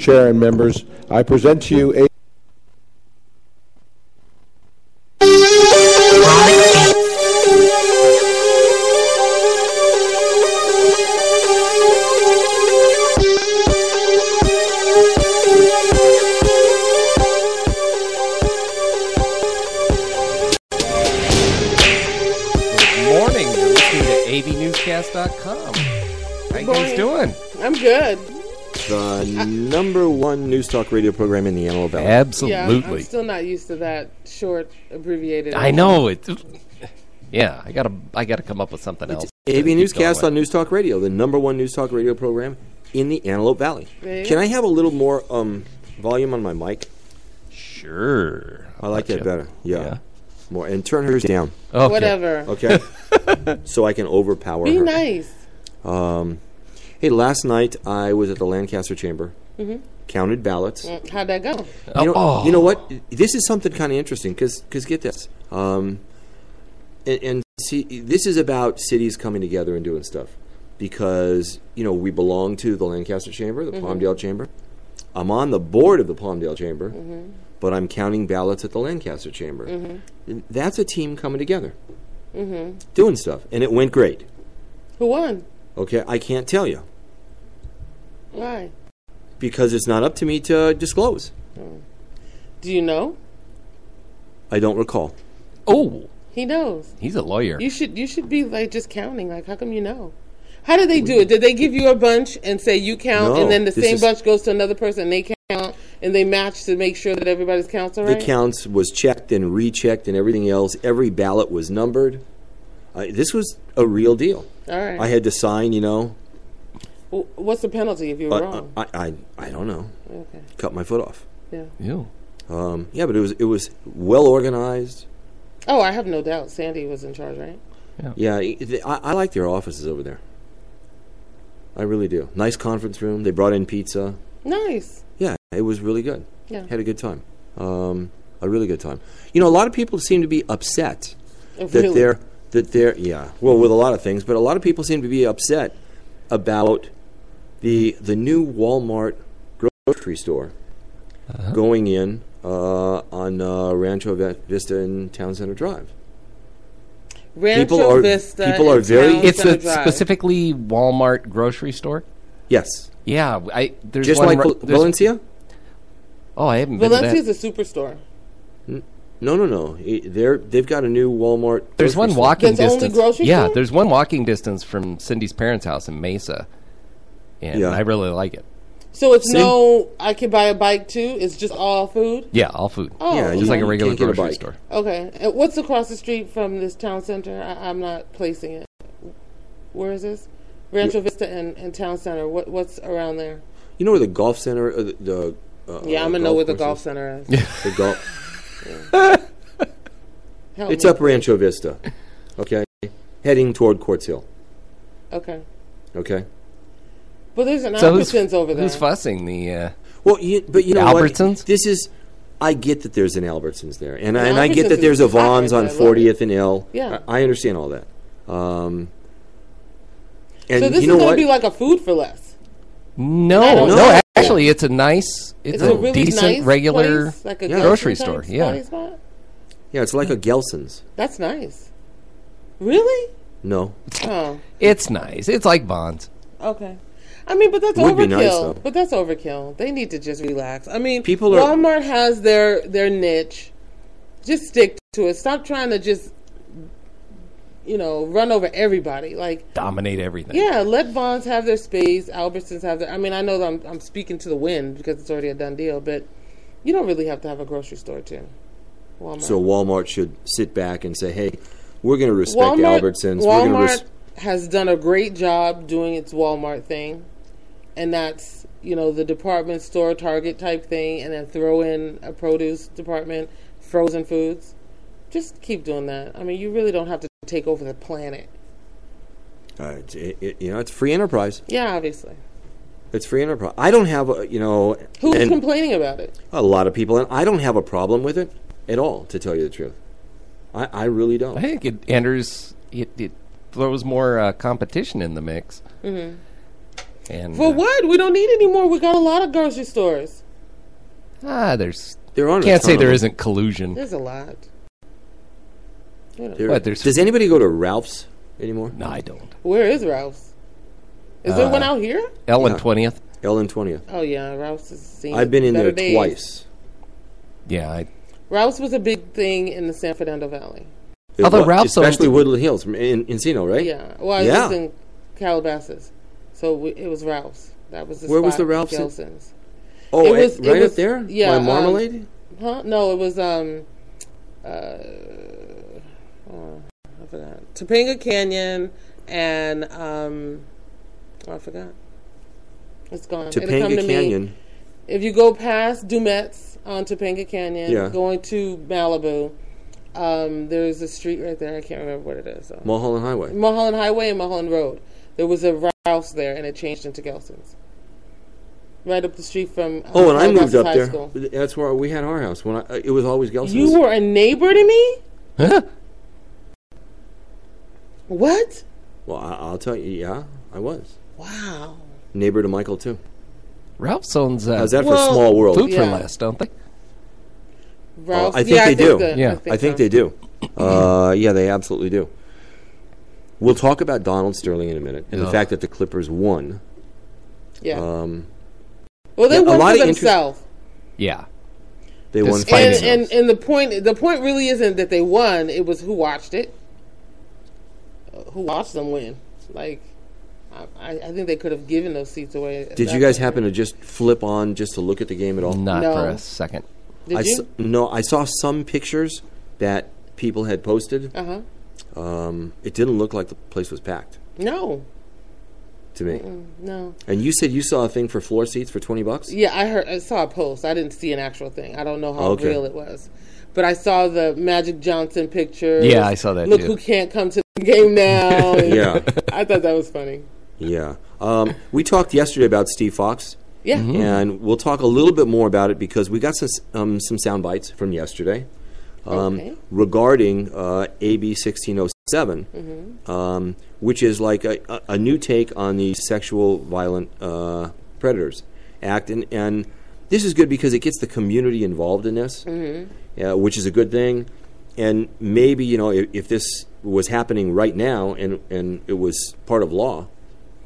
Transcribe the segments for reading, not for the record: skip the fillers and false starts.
Chair and members, I present to you a AVNewsCast.com. How you guys doing? I'm good. The number one news talk radio program in the Antelope Valley. Absolutely. Yeah, I'm still not used to that short, abbreviated. I know it. Yeah, I gotta come up with something else. AVNewsCast on News Talk Radio, the number one news talk radio program in the Antelope Valley. Can I have a little more volume on my mic? Sure. I like that better. Yeah. More, and turn hers down. Okay. Whatever. Okay. So I can overpower her. Be nice. Hey, last night I was at the Lancaster Chamber, counted ballots. How'd that go? You know what? This is something kind of interesting because get this. And see, this is about cities coming together and doing stuff because, we belong to the Lancaster Chamber, the Palmdale Chamber. I'm on the board of the Palmdale Chamber, but I'm counting ballots at the Lancaster Chamber. That's a team coming together, doing stuff, and it went great. Who won? Okay, I can't tell you. Why? Because it's not up to me to disclose. Do you know? I don't recall. Oh, he knows. He's a lawyer. You should be like just counting. Like, how come you know? How did they do it? Did they give you a bunch and say you count, and then the same bunch goes to another person and they count, and they match to make sure that everybody's counts are right? The counts was checked and rechecked and everything else. Every ballot was numbered. This was a real deal. All right. I had to sign, Well, what's the penalty if you were wrong? I don't know. Okay. Cut my foot off. Yeah. Ew. Yeah, but it was well organized. Oh, I have no doubt. Sandy was in charge, right? Yeah, I like their offices over there. I really do. Nice conference room. They brought in pizza. Nice. Yeah, it was really good. Yeah. Had a good time. A really good time. A lot of people seem to be upset that they're with a lot of things, but a lot of people seem to be upset about the new Walmart grocery store going in on Rancho Vista and Town Center Drive. Rancho Vista. People are very. It's a specifically Walmart grocery store. Yes. Yeah, there's just one like Valencia. Oh, I haven't been to that. Valencia's a superstore. No. They've got a new Walmart. There's one walking distance. Only grocery yeah, store? There's one walking distance from Cindy's parents' house in Mesa, and I really like it. So it's I can buy a bike too? It's just all food? Yeah, all food. Oh. Yeah, just like a regular grocery store. Okay. And what's across the street from this town center? I'm not placing it. Where is this? Rancho Vista and Town Center. What's around there? You know where the golf center? I'm gonna know where the golf center is. The golf. It's up Rancho Vista. Okay, heading toward Quartz Hill. Okay. But there's an Albertsons over there. Who's fussing the? But you know Albertsons? What? This is. I get that there's an Albertsons there, and I get that there's a Vaughn's on 40th and L. Yeah, I understand all that. And so this is going to be like a Food for Less. No. Actually, it's a nice, it's a really decent nice regular place, like a grocery store. Yeah, it's like a Gelson's. That's nice. Really? No. Oh, it's nice. It's like Vaughn's. Okay. I mean, but that's Would overkill. be nice, but that's overkill. They need to just relax. I mean, Walmart has their niche. Just stick to it. Stop trying to just, run over everybody. Like dominate everything. Yeah, let Vaughn's have their space. Albertsons have their. I mean, I know that I'm speaking to the wind because it's already a done deal, but you don't really have to have a grocery store too. Walmart. So Walmart should sit back and say, "Hey, we're going to respect Albertsons." Walmart has done a great job doing its Walmart thing. And that's, the department store, Target type thing, and then throw in a produce department, frozen foods. Just keep doing that. I mean, you really don't have to take over the planet. It's free enterprise. Yeah, obviously. It's free enterprise. I don't have Who's complaining about it? A lot of people, and I don't have a problem with it at all, to tell you the truth. I really don't. I think it throws more competition in the mix. Mm-hmm. And For what? We don't need any more. We got a lot of grocery stores. there's There aren't. can't a say ton there of isn't collusion. There's a lot. What, there's Does anybody go to Ralph's anymore? No, I don't. Where is Ralph's? Is there one out here? Ellen Yeah. 20th. Ellen 20th. Oh yeah, Ralph's has seen. I've been in better there days. twice. Yeah, Ralph's was a big thing in the San Fernando Valley. Although Ralph's especially owns- Woodland Hills in Encino, right? Yeah. Well, I Yeah. was in Calabasas, so it was Ralph's. That was the Where was spot the in Ralph's? Gelson's. Oh, It was- right it was- up there. yeah, by Marmalade. Huh? No, it was I forgot. Topanga Canyon and I forgot. It's gone. It'll come Topanga to me. Canyon. If you go past Dumet's on Topanga Canyon, Yeah. going to Malibu, there's a street right there. I can't remember what it is. Mulholland Highway. Mulholland Highway and Mulholland Road. There was a Ralph's there, and it changed into Gelson's. Right up the street from. Oh, and I moved Calabasas up High there. School. That's where we had our house. It was always Gelson's. You were a neighbor to me? Huh? What? Well, I'll tell you. Yeah, I was Wow. neighbor to Michael too. Ralph's owns How's that Well, for a small world? food for Yeah. less, don't they? Ralph's. I think they do. Yeah. I think so. they do. Yeah, they absolutely do. We'll talk about Donald Sterling in a minute and the Ugh. fact that the Clippers won. Yeah. Um, well, they yeah, a won lot for of interest- themselves. Yeah. They won Despite five. themselves. And the point really isn't that they won. It was who watched it. Who watched them win? Like, I think they could have given those seats away. Did you guys happen to just flip on just to look at the game at all? Not No. for a second. Did you? No, I saw some pictures that people had posted. It didn't look like the place was packed No. to me. No. And you said you saw a thing for floor seats for $20? Yeah, I saw a post. I didn't see an actual thing. I don't know how Okay. real it was. But I saw the Magic Johnson picture. Yeah, I saw that Look too. who can't come to the game now. And Yeah. I thought that was funny. Yeah. We talked yesterday about Steve Fox. Yeah. And we'll talk a little bit more about it because we got some sound bites from yesterday Okay. regarding AB 1607, which is like a new take on the Sexual Violent Predators Act. And this is good because it gets the community involved in this, which is a good thing. And maybe, if this was happening right now and it was part of law,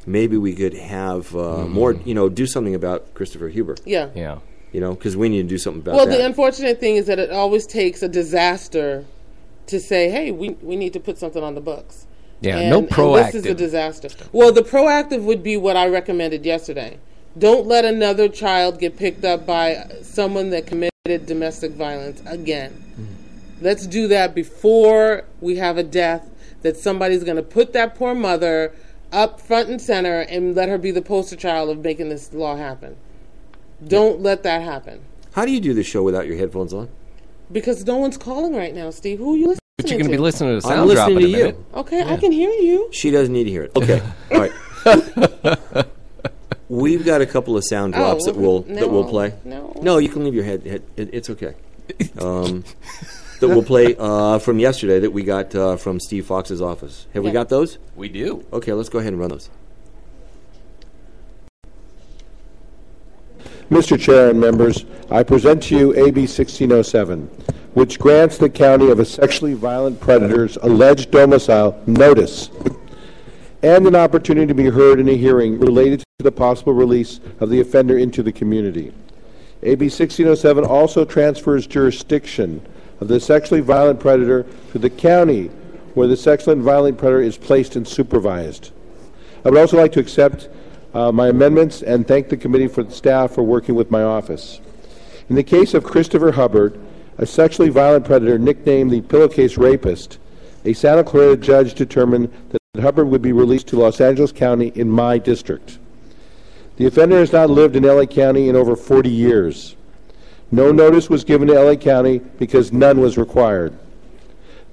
maybe we could have more, do something about Christopher Huber. Yeah. Yeah. Because we need to do something about Well, that. the unfortunate thing is that it always takes a disaster to say, hey, we need to put something on the books. Yeah, no And proactive. this is a disaster. Well, the proactive would be what I recommended yesterday. Don't let another child get picked up by someone that committed domestic violence again. Let's do that before we have a death, that somebody's going to put that poor mother up front and center and let her be the poster child of making this law happen. Don't let that happen. How do you do this show without your headphones on? Because no one's calling right now, Steve. Who are you listening to? But you're going to be listening to the I'm sound drop in listening a to minute. you. Okay, I can hear you. She doesn't need to hear it. Okay. All right. We've got a couple of sound drops that we'll play. No. You can leave your head. It's okay. That we'll play from yesterday that we got from Steve Fox's office. Have we Yeah. got those? We do. Okay, let's go ahead and run those. Mr. Chair and members, I present to you AB 1607, which grants the county of a sexually violent predator's alleged domicile notice and an opportunity to be heard in a hearing related to the possible release of the offender into the community. AB 1607 also transfers jurisdiction of the sexually violent predator to the county where the sexually violent predator is placed and supervised. I would also like to accept my amendments and thank the committee for the staff for working with my office. In the case of Christopher Hubbard, a sexually violent predator nicknamed the pillowcase rapist, a Santa Clarita judge determined that Hubbard would be released to Los Angeles County in my district. The offender has not lived in LA County in over 40 years. No notice was given to LA County because none was required.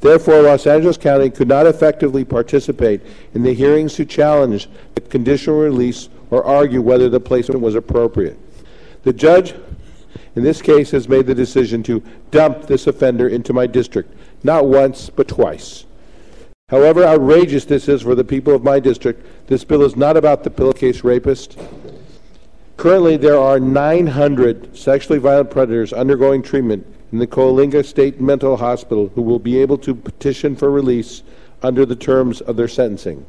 Therefore, Los Angeles County could not effectively participate in the hearings to challenge the conditional release or argue whether the placement was appropriate. The judge, in this case, has made the decision to dump this offender into my district, not once, but twice. However outrageous this is for the people of my district, this bill is not about the pillowcase rapist. Currently, there are 900 sexually violent predators undergoing treatment in the Coalinga State Mental Hospital who will be able to petition for release under the terms of their sentencing.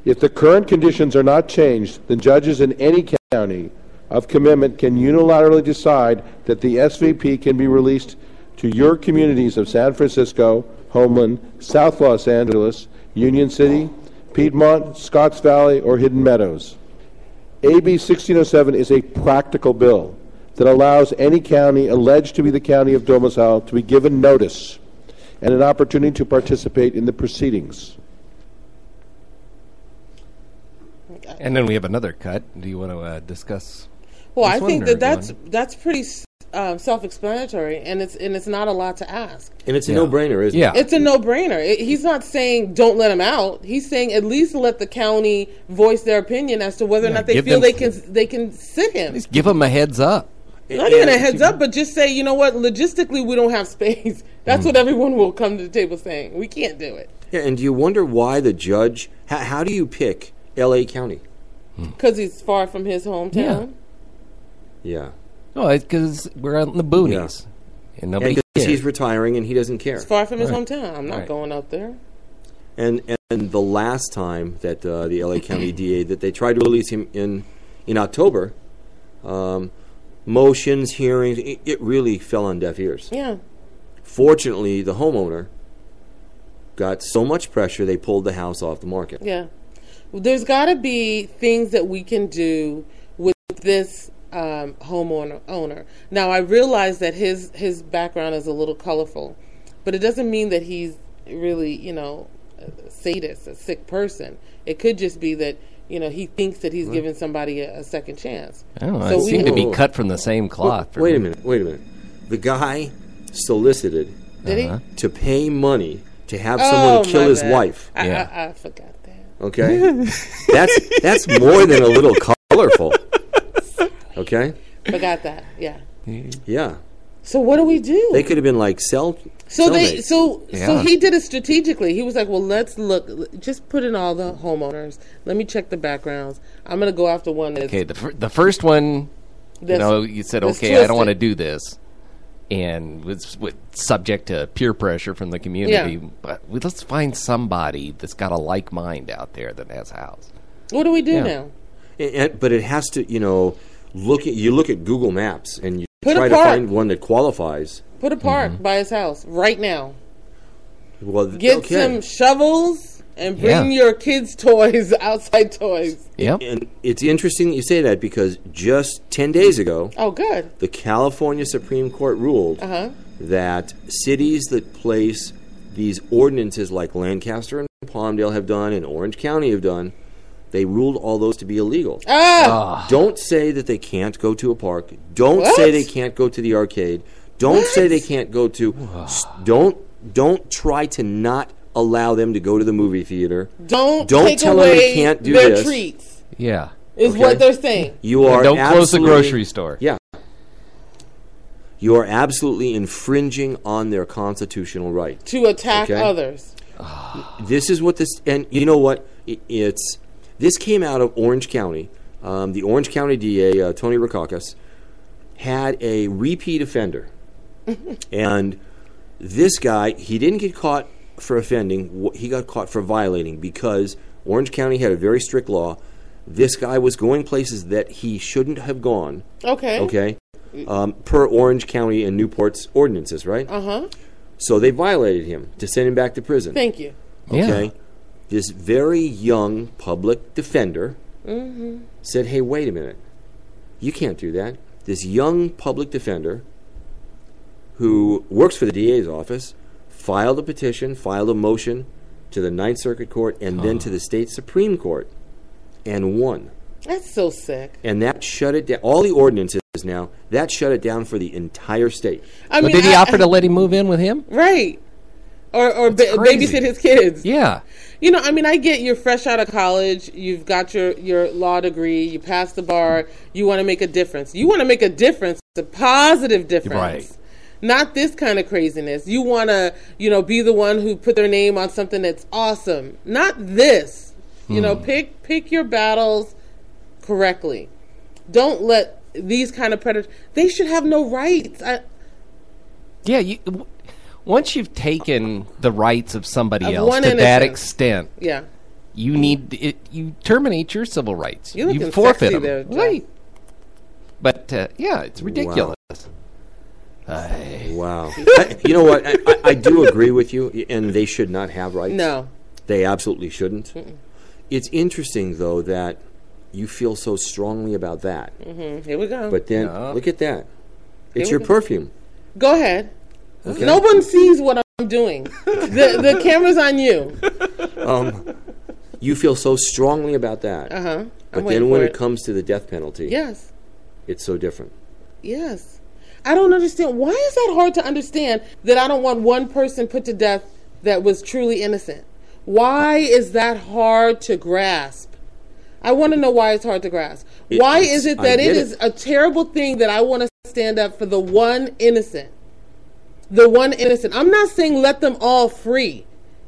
If the current conditions are not changed, then judges in any county of commitment can unilaterally decide that the SVP can be released to your communities of San Francisco, Homeland, South Los Angeles, Union City, Piedmont, Scotts Valley, or Hidden Meadows. AB 1607 is a practical bill that allows any county alleged to be the county of domicile to be given notice and an opportunity to participate in the proceedings. And then we have another cut. Do you want to discuss? Well, I think that's pretty self-explanatory, and it's not a lot to ask. And it's a no-brainer, isn't it? It's a no-brainer. He's not saying don't let him out. He's saying at least let the county voice their opinion as to whether or not they feel they can sit him. Just give them a heads up. Not even a heads up, but just say, you know what, logistically we don't have space. That's what everyone will come to the table saying. We can't do it. Yeah, and do you wonder why the judge, how do you pick L.A. County? Because he's far from his hometown. Yeah. No, it's because we're out in the boonies. Yeah. And nobody cares. He's retiring and he doesn't care. It's far from his hometown. I'm not going out there. And the last time that the L.A. County DA, that they tried to release him in October, motions, hearings, it really fell on deaf ears. Yeah. Fortunately, the homeowner got so much pressure, they pulled the house off the market. Yeah. There's got to be things that we can do with this homeowner. Now, I realize that his background is a little colorful, but it doesn't mean that he's really, a sadist, a sick person. It could just be that, he thinks that he's giving somebody a second chance. I don't know. So it seemed to be cut from the same cloth. Wait a minute. The guy solicited to pay money to have someone kill his wife. I forgot that. Okay? That's more than a little colorful. Okay? Forgot that. Yeah. Yeah. So what do we do? They could have been like So he did it strategically. He was like, well, let's look. Just put in all the homeowners. Let me check the backgrounds. I'm going to go after one that's... Okay, the first one, you said, okay, I don't want to do this. And was subject to peer pressure from the community. Yeah. But let's find somebody that's got a like mind out there that has a house. What do we do now? But it has to, look at Google Maps and you try to find one that qualifies. Put a park by his house right now. Well, get some shovels and bring your kids' toys, outside toys. Yep. And it's interesting that you say that because just 10 days ago, the California Supreme Court ruled that cities that place these ordinances like Lancaster and Palmdale have done and Orange County have done, they ruled all those to be illegal. Don't say that they can't go to a park. Don't say they can't go to the arcade. Don't say they can't go to... Don't try to not allow them to go to the movie theater. Don't tell them they can't do their treats. Yeah. Is what they're saying. Don't close the grocery store. Yeah. You are absolutely infringing on their constitutional right. To attack others. This is what this... And you know what? This came out of Orange County. The Orange County DA, Tony Rackauckus, had a repeat offender. And this guy, he didn't get caught for offending. He got caught for violating because Orange County had a very strict law. This guy was going places that he shouldn't have gone. Okay. Per Orange County and Newport's ordinances, right? So they violated him to send him back to prison. Thank you. Okay. Yeah. This very young public defender said, hey, wait a minute. You can't do that. This young public defender who works for the DA's office filed a petition, filed a motion to the Ninth Circuit Court and then to the state Supreme Court and won. That's so sick. And that shut it down. All the ordinances now, that shut it down for the entire state. But did he offer to let him move in with him? Right. Or babysit his kids. Yeah. I get you're fresh out of college, you've got your law degree, you passed the bar, you want to make a difference. You want to make a difference, a positive difference. Right. Not this kind of craziness. You want to, be the one who put their name on something that's awesome. Not this. Pick your battles correctly. Don't let these kind of predators. They should have no rights. Once you've taken the rights of somebody else to that extent, you terminate your civil rights. You forfeit them. There, right. But it's ridiculous. Wow. You know what? I do agree with you, and they should not have rights. No. They absolutely shouldn't. Mm-mm. It's interesting, though, that you feel so strongly about that. Mm-hmm. Here we go. But then, look at that. It's your perfume. Go ahead. Okay. No one sees what I'm doing. The camera's on you. You feel so strongly about that. Uh-huh. But then when it comes to the death penalty, yes, it's so different. Yes. I don't understand. Why is that hard to understand that I don't want one person put to death that was truly innocent? Why is that hard to grasp? I want to know why it's hard to grasp. Why is it that it is a terrible thing that I want to stand up for the one innocent? The one innocent. I'm not saying let them all free.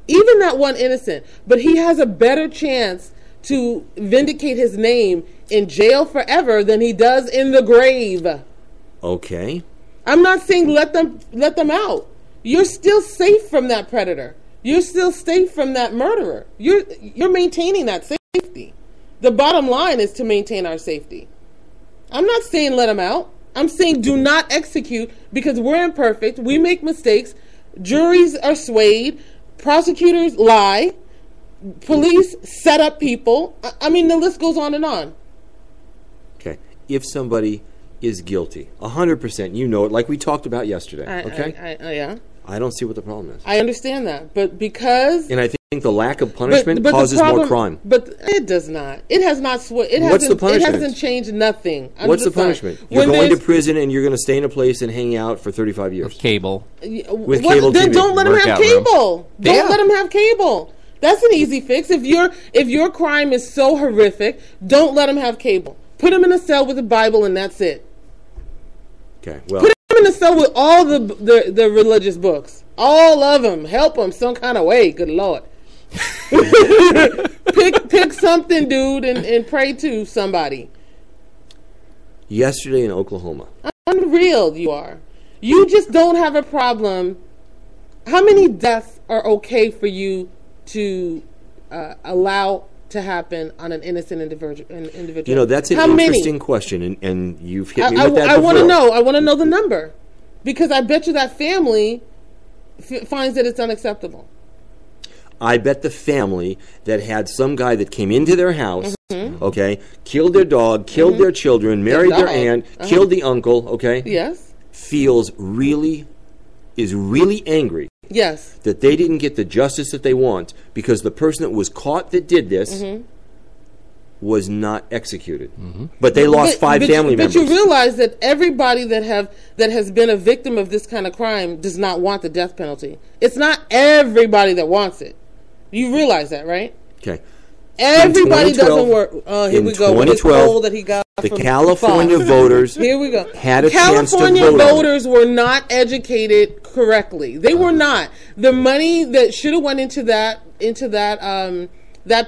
Even that one innocent. But he has a better chance to vindicate his name in jail forever than he does in the grave. Okay. I'm not saying let them out. You're still safe from that predator. You're still safe from that murderer. You're maintaining that safety. The bottom line is to maintain our safety. I'm not saying let them out. I'm saying do not execute, because we're imperfect. We make mistakes. Juries are swayed. Prosecutors lie. Police set up people. I mean, the list goes on and on. Okay. If somebody is guilty, 100%, you know it, like we talked about yesterday. Yeah. I don't see what the problem is. I understand that, but because... And I think the lack of punishment causes more crime. But it does not. It has not... What's the punishment? It hasn't changed nothing. What's the punishment? You're going to prison and you're going to stay in a place and hang out for 35 years. With cable. With cable Then TV. don't let him have cable. Don't let him have cable. That's an easy fix. If your crime is so horrific, don't let him have cable. Put him in a cell with a Bible and that's it. Okay, well... Put him in a cell with all the religious books. All of them. Help him some kind of way. Good Lord. pick something, dude, and pray to somebody. Yesterday in Oklahoma. Unreal you are. You just don't have a problem. How many deaths are okay for you to allow to happen on an innocent individual? You know, that's an interesting question, and you've hit me with that before. I want to know the number, because I bet you that family finds that it's unacceptable. I bet the family that had some guy that came into their house, okay, killed their dog, killed their children, married their aunt, killed the uncle, okay, yes, is really angry. Yes. That they didn't get the justice that they want because the person that was caught that did this was not executed. But they lost five family members. But you realize that everybody that has been a victim of this kind of crime does not want the death penalty. It's not everybody that wants it. You realize that, right? Okay. Everybody doesn't work. Here we go. With this poll that he got the California voters here we go. Had a chance to vote. California voters were not educated correctly. They were not. The money that should have went into that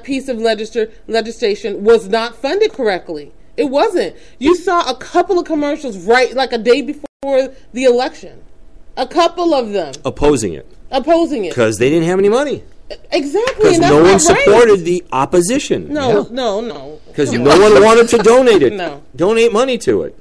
piece of legislation was not funded correctly. It wasn't. You saw a couple of commercials right like a day before the election. A couple of them. Opposing it. Because they didn't have any money. Exactly. Because no one supported the opposition. No. Because no one wanted to donate it. No. Donate money to it.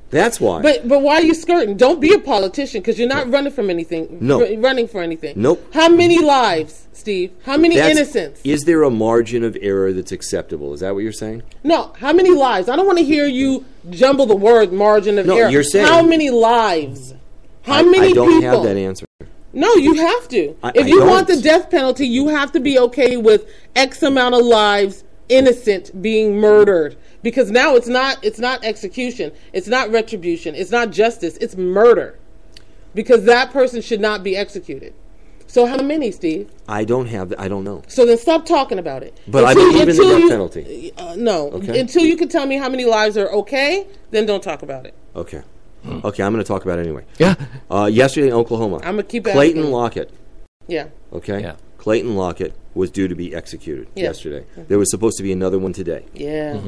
That's why. But why are you skirting? Don't be a politician, because you're not running from anything. No. Running for anything. Nope. How many lives, Steve? How many innocents? Is there a margin of error that's acceptable? Is that what you're saying? No. How many lives? I don't want to hear you jumble the word margin of error. No, you're saying. How many lives? How many people? I don't have that answer. No, you have to. If you want the death penalty, you have to be okay with X amount of lives innocent being murdered. Because now it's not execution, it's not retribution, it's not justice, it's murder. Because that person should not be executed. So how many, Steve? I don't know. So then stop talking about it. But I believe in the death penalty. No. Okay. Until you can tell me how many lives are okay, then don't talk about it. Okay. Okay, I'm going to talk about it anyway. Yeah. Yesterday in Oklahoma, I'm gonna keep Clayton asking. Lockett. Yeah. Okay. Yeah. Clayton Lockett was due to be executed yesterday. There was supposed to be another one today. Yeah.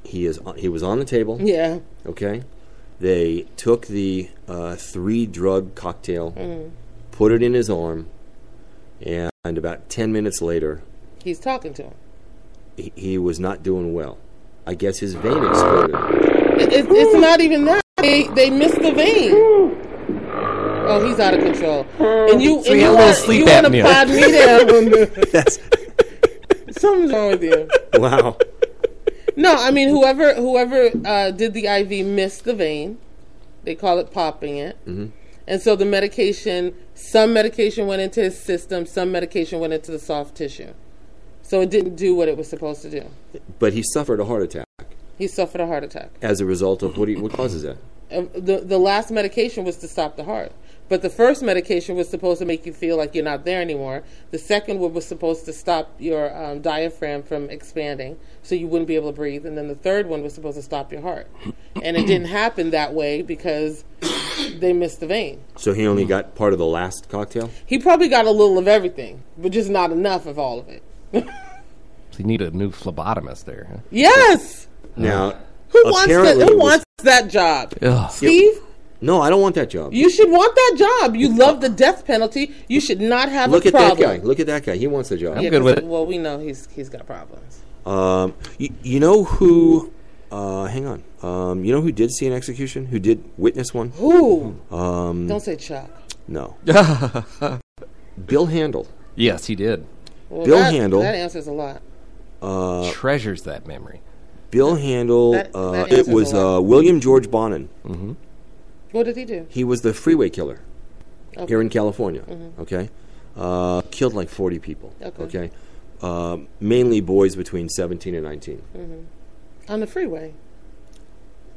He was on the table. Yeah. Okay. They took the 3-drug cocktail, put it in his arm, and about 10 minutes later, He's talking to him. he was not doing well. I guess his vein exploded. It's not even that. They missed the vein. Oh, he's out of control. And you So he had a little sleep want to apnea. pod me down. That's, Something's wrong with you. wow. No, I mean whoever did the IV missed the vein. They call it popping it. And so the medication, some medication went into his system, some medication went into the soft tissue. So it didn't do what it was supposed to do. But he suffered a heart attack He suffered a heart attack. as a result of what causes that? The last medication was to stop the heart. But the first medication was supposed to make you feel like you're not there anymore. The second one was supposed to stop your diaphragm from expanding so you wouldn't be able to breathe. And then the third one was supposed to stop your heart. And it didn't happen that way because they missed the vein. So he only got part of the last cocktail? He probably got a little of everything, but just not enough of all of it. So you need a new phlebotomist there. Huh? Yes! Now, Who wants that job? Ugh. Steve? No, I don't want that job. You should want that job. You love the death penalty. You should not have Look a at that problem. guy. Look at that guy. He wants the job. I'm good with it. Well, we know he's got problems. You know who? Hang on. You know who did see an execution? Who did witness one? Who? Don't say Chuck. No. Bill Handel. Yes, he did. Well, Bill Handel. That answers a lot. Treasures that memory. Bill Handel. That It answers was a lot. William George Bonin. What did he do? He was the freeway killer Okay. here in California. Okay, killed like 40 people. Okay. Mainly boys between 17 and 19. On the freeway.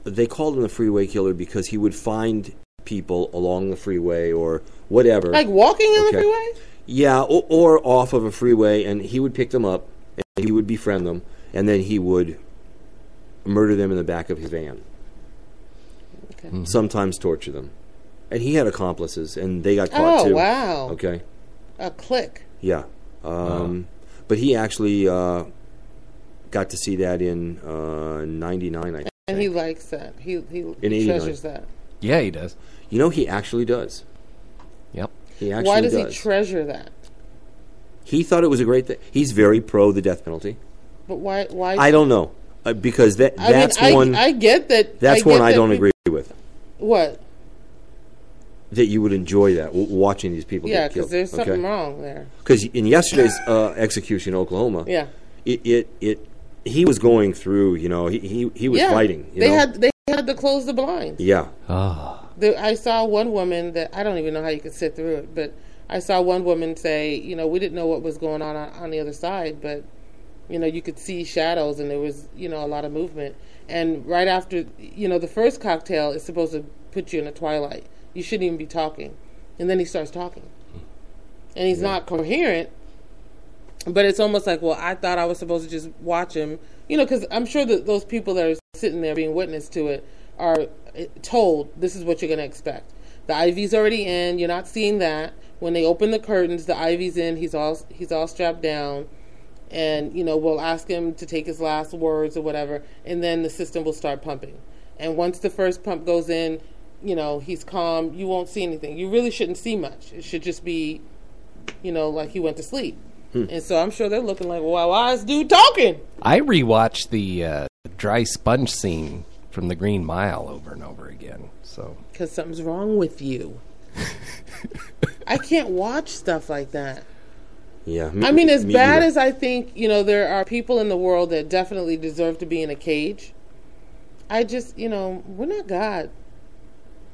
They called him the freeway killer because he would find people along the freeway or whatever. Like walking on the Okay. freeway? Yeah, or off of a freeway, and he would pick them up, and he would befriend them, and then he would murder them in the back of his van. Okay. Sometimes torture them. And he had accomplices, and they got caught too. Oh, wow. Okay, A click. yeah. But he actually got to see that in 99, I think. And he likes that. He 89. treasures that. Yeah, he does. You know, he actually does. Yep. He actually Why does does. he treasure that? He thought it was a great thing. He's very pro the death penalty. But why? I don't know. Because that's one... I get that. That's one I don't agree with. What? That you would enjoy that, watching these people Yeah, get killed. because there's something wrong there. Because in yesterday's execution in Oklahoma, Yeah. He was going through, he was fighting. They had to close the blinds. Yeah. Oh. I saw one woman that I don't even know how you could sit through it, but I saw one woman say, we didn't know what was going on the other side, but you could see shadows and there was a lot of movement. And right after the first cocktail is supposed to put you in a twilight. You shouldn't even be talking, and then he starts talking, and he's not coherent. But it's almost like, well, I thought I was supposed to just watch him, because I'm sure that those people that are sitting there being witness to it are told this is what you're going to expect. The IV's already in. You're not seeing that. When they open the curtains, the IV's in. He's all strapped down, and we'll ask him to take his last words or whatever, and then the system will start pumping. And once the first pump goes in, he's calm. You won't see anything. You really shouldn't see much. It should just be, like he went to sleep. And so I'm sure they're looking like, well, why is dude talking? I rewatched the dry sponge scene from The Green Mile over and over again. So Because something's wrong with you. I can't watch stuff like that. Yeah. I mean, as bad either. as I think, there are people in the world that definitely deserve to be in a cage, I just, we're not God.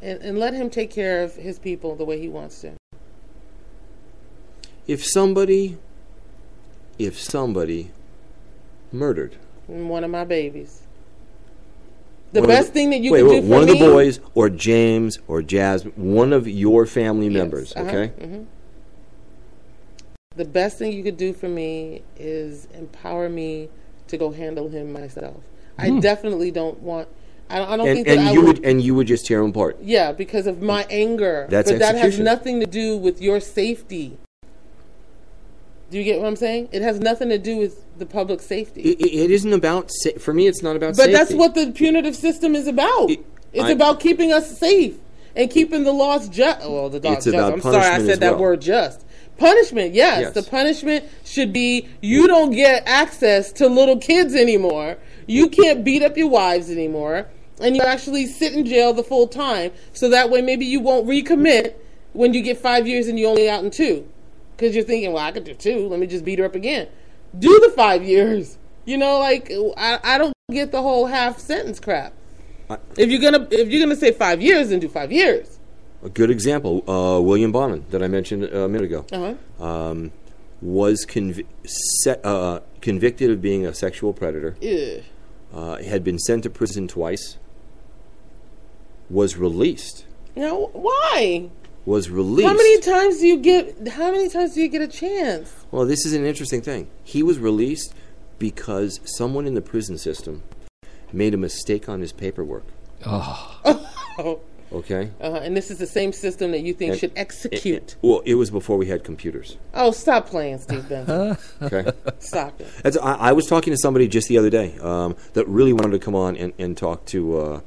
And let him take care of his people the way he wants to. If somebody murdered One of my babies. The best thing that you can do for one me... of the boys, or James, or Jasmine, one of your family members, okay? Mm-hmm. The best thing you could do for me is empower me to go handle him myself. I definitely don't want... I don't think that you would just tear them apart. Yeah, because of my anger. That's but execution. That has nothing to do with your safety. Do you get what I'm saying? It has nothing to do with the public safety. It isn't about for me. It's not about. But safety. That's what the punitive system is about. It's about keeping us safe and keeping the laws just. Well, the laws just. I'm sorry, I said that word just. Punishment, yes. The punishment should be you don't get access to little kids anymore. You can't beat up your wives anymore. And you actually sit in jail the full time. So that way maybe you won't recommit when you get 5 years and you only out in 2. Because you're thinking, well, I could do 2. Let me just beat her up again. Do the 5 years. You know, like, I don't get the whole half sentence crap. If you're gonna say 5 years, then do 5 years. A good example, William Bonham, that I mentioned a minute ago, was convicted of being a sexual predator. Had been sent to prison twice. Was released. Now, why? Was released. How many times do you get a chance? Well, this is an interesting thing. He was released because someone in the prison system made a mistake on his paperwork. Oh. Okay. And this is the same system that you think should execute. It was before we had computers. Oh, stop playing, Steve Benson. Okay. Stop it. I was talking to somebody just the other day that really wanted to come on and talk to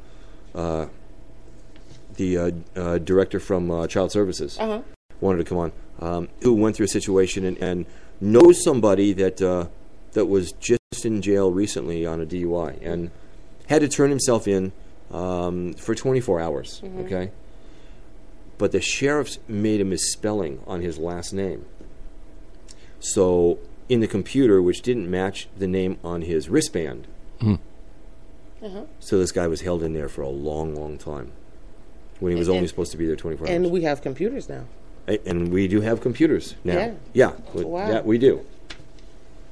the director from Child Services. Wanted to come on, who went through a situation and knows somebody that was just in jail recently on a DUI and had to turn himself in for 24 hours, okay? But the sheriffs made a misspelling on his last name. So in the computer, which didn't match the name on his wristband, so this guy was held in there for a long, long time when he was only supposed to be there 24 hours. And we have computers now. And we do have computers now. Yeah. Wow. Yeah, we do.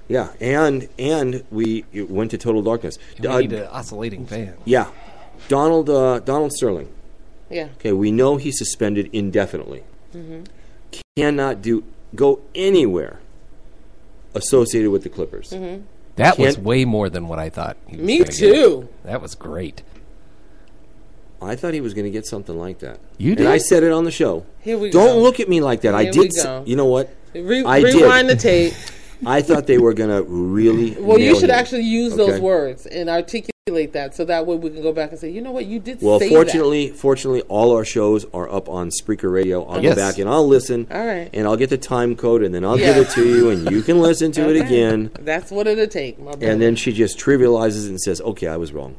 Yeah, and we went to total darkness. We need an oscillating fan. Yeah. Donald Sterling. Yeah. Okay, we know he's suspended indefinitely. Cannot go anywhere associated with the Clippers. That was way more than what I thought. Me too. That was great. I thought he was going to get something like that. You did? And I said it on the show. Here we go. Don't look at me like that. Here I did. You know what? Rewind the tape. I thought they were going to really. Well, you should actually use those words and articulate that, so that way we can go back and say, you know what, you did say that. Fortunately, all our shows are up on Spreaker Radio. I'll go back and I'll listen. All right. And I'll get the time code, and then I'll give it to you, and you can listen to it again. That's what it'll take, my brother. And then she just trivializes it and says, "Okay, I was wrong."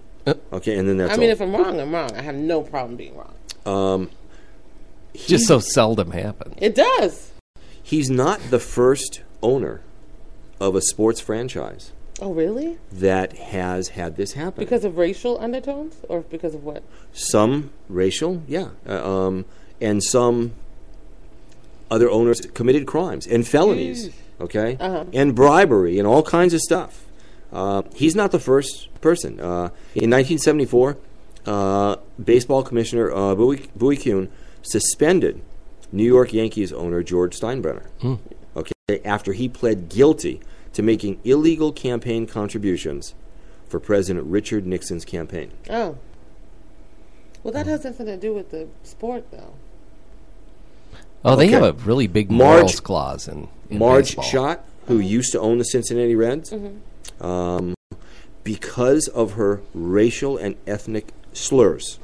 Okay, and then that's. I mean, if I'm wrong, I'm wrong. I have no problem being wrong. Just so seldom happens. It does. He's not the first owner of a sports franchise. Oh, really? That has had this happen. Because of racial undertones? Or because of what? Some racial, yeah. And some other owners committed crimes and felonies, okay? And bribery and all kinds of stuff. He's not the first person. In 1974, baseball commissioner Bowie Kuhn suspended New York Yankees owner George Steinbrenner, okay, after he pled guilty to making illegal campaign contributions for President Richard Nixon's campaign. Oh. Well, that has nothing to do with the sport, though. Oh, they have a really big morals clause in Marge baseball. Schott, who used to own the Cincinnati Reds, because of her racial and ethnic slurs,